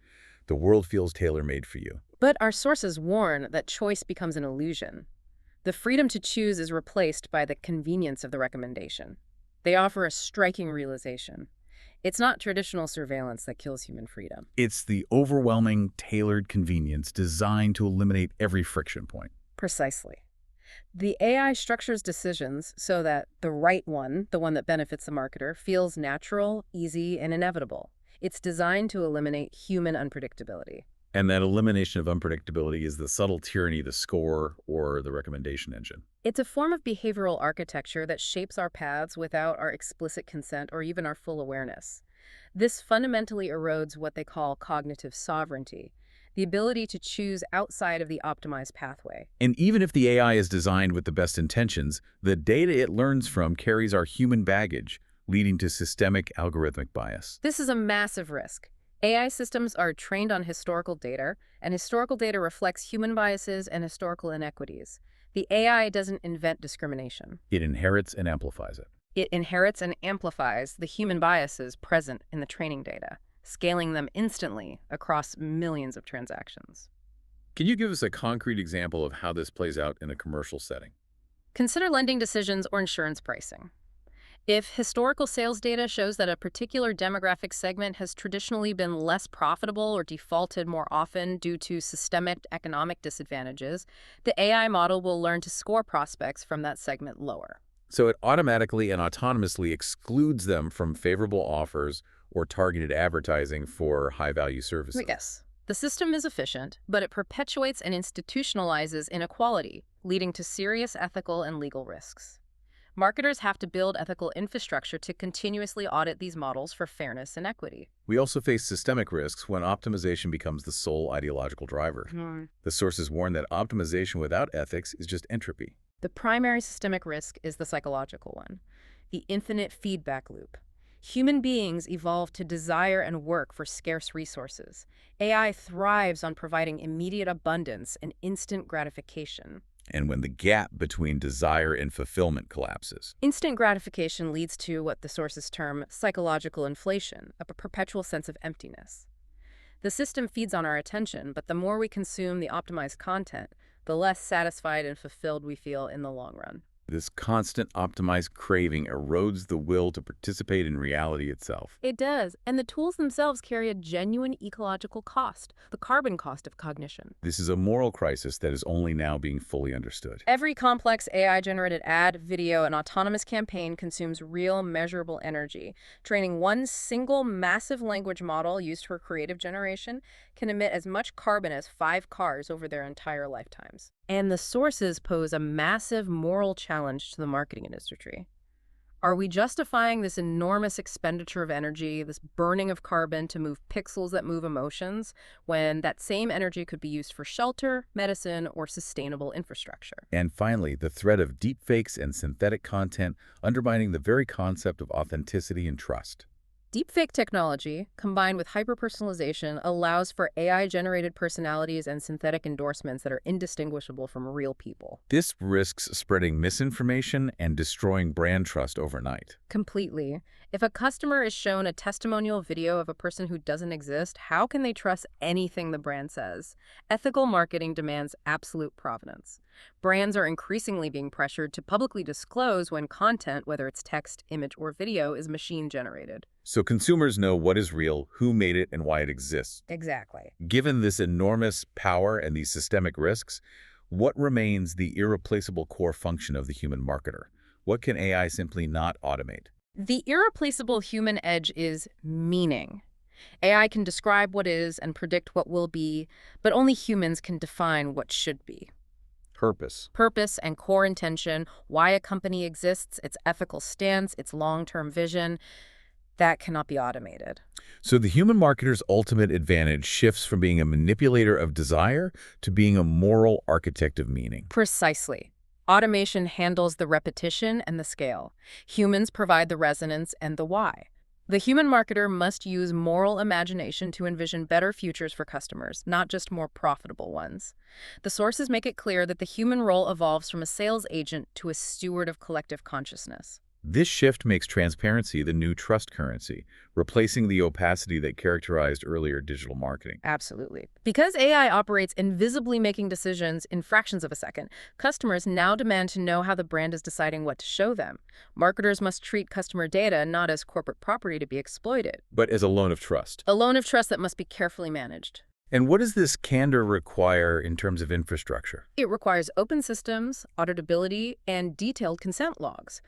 the world feels tailor-made for you. But our sources warn that choice becomes an illusion. The freedom to choose is replaced by the convenience of the recommendation. They offer a striking realization. It's not traditional surveillance that kills human freedom. It's the overwhelming, tailored convenience designed to eliminate every friction point. Precisely. The AI structures decisions so that the right one, the one that benefits the marketer, feels natural, easy, and inevitable. It's designed to eliminate human unpredictability. And that elimination of unpredictability is the subtle tyranny of the score or the recommendation engine. It's a form of behavioral architecture that shapes our paths without our explicit consent or even our full awareness. This fundamentally erodes what they call cognitive sovereignty, the ability to choose outside of the optimized pathway. And even if the AI is designed with the best intentions, the data it learns from carries our human baggage, leading to systemic algorithmic bias. This is a massive risk. AI systems are trained on historical data, and historical data reflects human biases and historical inequities. The AI doesn't invent discrimination. It inherits and amplifies it. It inherits and amplifies the human biases present in the training data, scaling them instantly across millions of transactions. Can you give us a concrete example of how this plays out in a commercial setting? Consider lending decisions or insurance pricing. If historical sales data shows that a particular demographic segment has traditionally been less profitable or defaulted more often due to systemic economic disadvantages, the AI model will learn to score prospects from that segment lower. So it automatically and autonomously excludes them from favorable offers or targeted advertising for high-value services. Yes, the system is efficient, but it perpetuates and institutionalizes inequality, leading to serious ethical and legal risks. Marketers have to build ethical infrastructure to continuously audit these models for fairness and equity. We also face systemic risks when optimization becomes the sole ideological driver. The sources warn that optimization without ethics is just entropy. The primary systemic risk is the psychological one, the infinite feedback loop. Human beings evolved to desire and work for scarce resources. AI thrives on providing immediate abundance and instant gratification. And when the gap between desire and fulfillment collapses. Instant gratification leads to what the sources term psychological inflation, a perpetual sense of emptiness. The system feeds on our attention, but the more we consume the optimized content, the less satisfied and fulfilled we feel in the long run. This constant optimized craving erodes the will to participate in reality itself. It does, and the tools themselves carry a genuine ecological cost, the carbon cost of cognition. This is a moral crisis that is only now being fully understood. Every complex AI-generated ad, video, and autonomous campaign consumes real, measurable energy. Training one single massive language model used for creative generation can emit as much carbon as 5 cars over their entire lifetimes. And the sources pose a massive moral challenge to the marketing industry. Are we justifying this enormous expenditure of energy, this burning of carbon to move pixels that move emotions, when that same energy could be used for shelter, medicine, or sustainable infrastructure? And finally, the threat of deepfakes and synthetic content undermining the very concept of authenticity and trust. Deepfake technology, combined with hyperpersonalization, allows for AI-generated personalities and synthetic endorsements that are indistinguishable from real people. This risks spreading misinformation and destroying brand trust overnight. Completely. If a customer is shown a testimonial video of a person who doesn't exist, how can they trust anything the brand says? Ethical marketing demands absolute provenance. Brands are increasingly being pressured to publicly disclose when content, whether it's text, image, or video, is machine-generated. So consumers know what is real, who made it, and why it exists. Exactly. Given this enormous power and these systemic risks, what remains the irreplaceable core function of the human marketer? What can AI simply not automate? The irreplaceable human edge is meaning. AI can describe what is and predict what will be, but only humans can define what should be. Purpose. Purpose and core intention, why a company exists, its ethical stance, its long-term vision, that cannot be automated. So the human marketer's ultimate advantage shifts from being a manipulator of desire to being a moral architect of meaning. Precisely. Automation handles the repetition and the scale. Humans provide the resonance and the why. The human marketer must use moral imagination to envision better futures for customers, not just more profitable ones. The sources make it clear that the human role evolves from a sales agent to a steward of collective consciousness. This shift makes transparency the new trust currency, replacing the opacity that characterized earlier digital marketing. Absolutely. Because AI operates invisibly making decisions in fractions of a second, customers now demand to know how the brand is deciding what to show them. Marketers must treat customer data not as corporate property to be exploited, But as a loan of trust. a loan of trust that must be carefully managed. And what does this candor require in terms of infrastructure? It requires open systems, auditability, and detailed consent logs.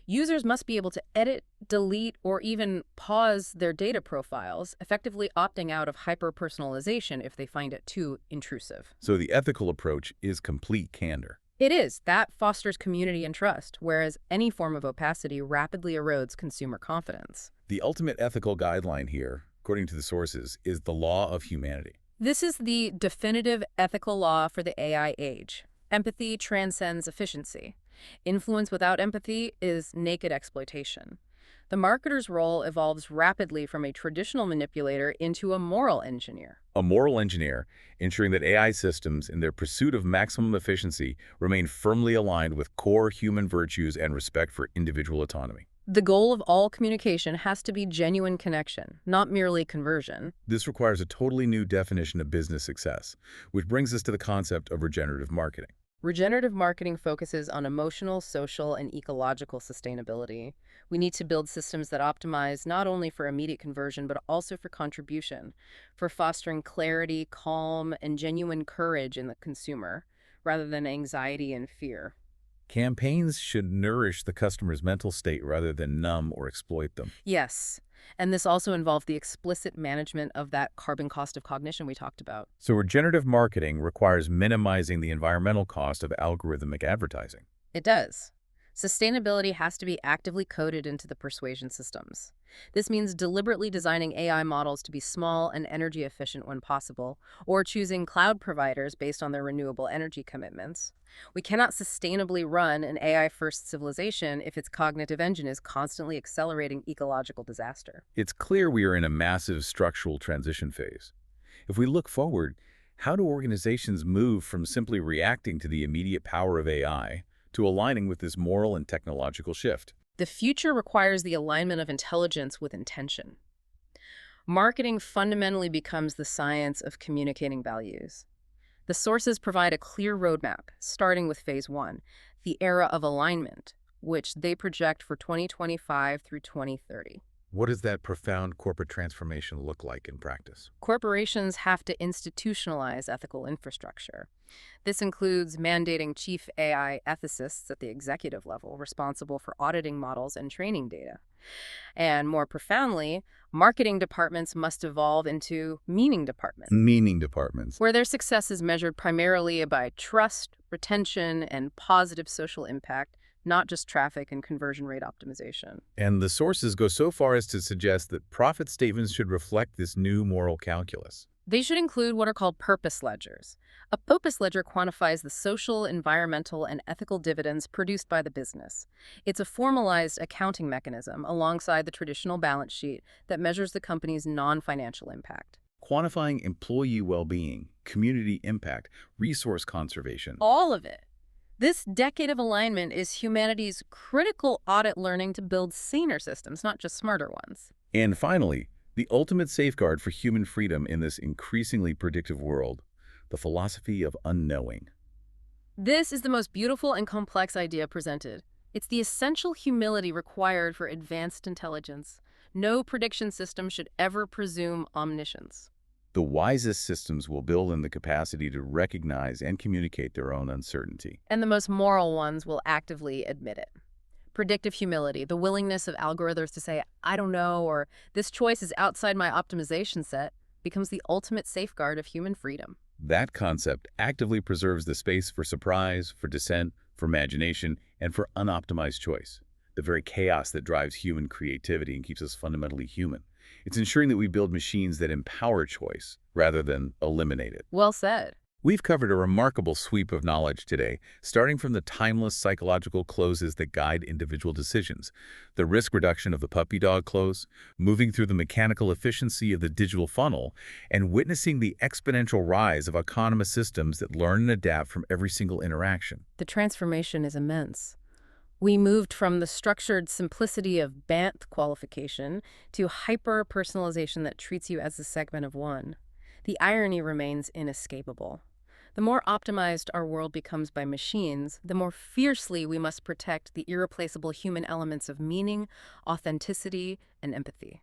Users must be able to edit, delete, or even pause their data profiles, effectively opting out of hyper-personalization if they find it too intrusive. So the ethical approach is complete candor. It is. That fosters community and trust, whereas any form of opacity rapidly erodes consumer confidence. The ultimate ethical guideline here, according to the sources, is the law of humanity. This is the definitive ethical law for the AI age. Empathy transcends efficiency. Influence without empathy is naked exploitation. The marketer's role evolves rapidly from a traditional manipulator into a moral engineer. A moral engineer, ensuring that AI systems, in their pursuit of maximum efficiency, remain firmly aligned with core human virtues and respect for individual autonomy. The goal of all communication has to be genuine connection, not merely conversion. This requires a totally new definition of business success, which brings us to the concept of regenerative marketing. Regenerative marketing focuses on emotional, social, and ecological sustainability. We need to build systems that optimize not only for immediate conversion, but also for contribution, for fostering clarity, calm, and genuine courage in the consumer, rather than anxiety and fear. Campaigns should nourish the customer's mental state rather than numb or exploit them. Yes, and this also involved the explicit management of that carbon cost of cognition we talked about. So regenerative marketing requires minimizing the environmental cost of algorithmic advertising. It does. Sustainability has to be actively coded into the persuasion systems. This means deliberately designing AI models to be small and energy efficient when possible, or choosing cloud providers based on their renewable energy commitments. We cannot sustainably run an AI-first civilization if its cognitive engine is constantly accelerating ecological disaster. It's clear we are in a massive structural transition phase. If we look forward, how do organizations move from simply reacting to the immediate power of AI to aligning with this moral and technological shift? The future requires the alignment of intelligence with intention. Marketing fundamentally becomes the science of communicating values. The sources provide a clear roadmap, starting with phase one, the era of alignment, which they project for 2025 through 2030. What does that profound corporate transformation look like in practice? Corporations have to institutionalize ethical infrastructure. This includes mandating chief AI ethicists at the executive level responsible for auditing models and training data. And more profoundly, marketing departments must evolve into meaning departments, Meaning departments. where their success is measured primarily by trust, retention, and positive social impact, not just traffic and conversion rate optimization. And the sources go so far as to suggest that profit statements should reflect this new moral calculus. They should include what are called purpose ledgers. A purpose ledger quantifies the social, environmental, and ethical dividends produced by the business. It's a formalized accounting mechanism alongside the traditional balance sheet that measures the company's non-financial impact. Quantifying employee well-being, community impact, resource conservation. All of it. This decade of alignment is humanity's critical audit learning to build saner systems, not just smarter ones. And finally, the ultimate safeguard for human freedom in this increasingly predictive world, the philosophy of unknowing. This is the most beautiful and complex idea presented. It's the essential humility required for advanced intelligence. No prediction system should ever presume omniscience. The wisest systems will build in the capacity to recognize and communicate their own uncertainty. And the most moral ones will actively admit it. Predictive humility, the willingness of algorithms to say, I don't know, or this choice is outside my optimization set, becomes the ultimate safeguard of human freedom. That concept actively preserves the space for surprise, for dissent, for imagination, and for unoptimized choice, the very chaos that drives human creativity and keeps us fundamentally human. It's ensuring that we build machines that empower choice rather than eliminate it. Well said. We've covered a remarkable sweep of knowledge today, starting from the timeless psychological closes that guide individual decisions, the risk reduction of the puppy dog close, moving through the mechanical efficiency of the digital funnel, and witnessing the exponential rise of autonomous systems that learn and adapt from every single interaction. The transformation is immense. We moved from the structured simplicity of Banth qualification to hyper-personalization that treats you as a segment of one. The irony remains inescapable. The more optimized our world becomes by machines, the more fiercely we must protect the irreplaceable human elements of meaning, authenticity, and empathy.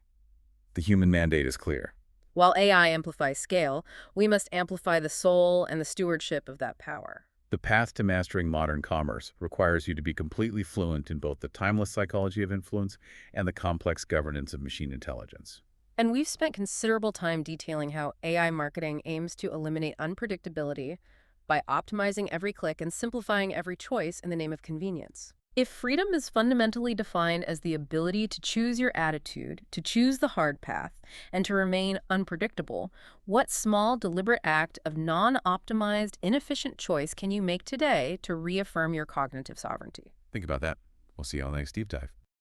The human mandate is clear. While AI amplifies scale, we must amplify the soul and the stewardship of that power. The path to mastering modern commerce requires you to be completely fluent in both the timeless psychology of influence and the complex governance of machine intelligence. And we've spent considerable time detailing how AI marketing aims to eliminate unpredictability by optimizing every click and simplifying every choice in the name of convenience. If freedom is fundamentally defined as the ability to choose your attitude, to choose the hard path, and to remain unpredictable, what small, deliberate act of non-optimized, inefficient choice can you make today to reaffirm your cognitive sovereignty? Think about that. We'll see you on the next deep dive.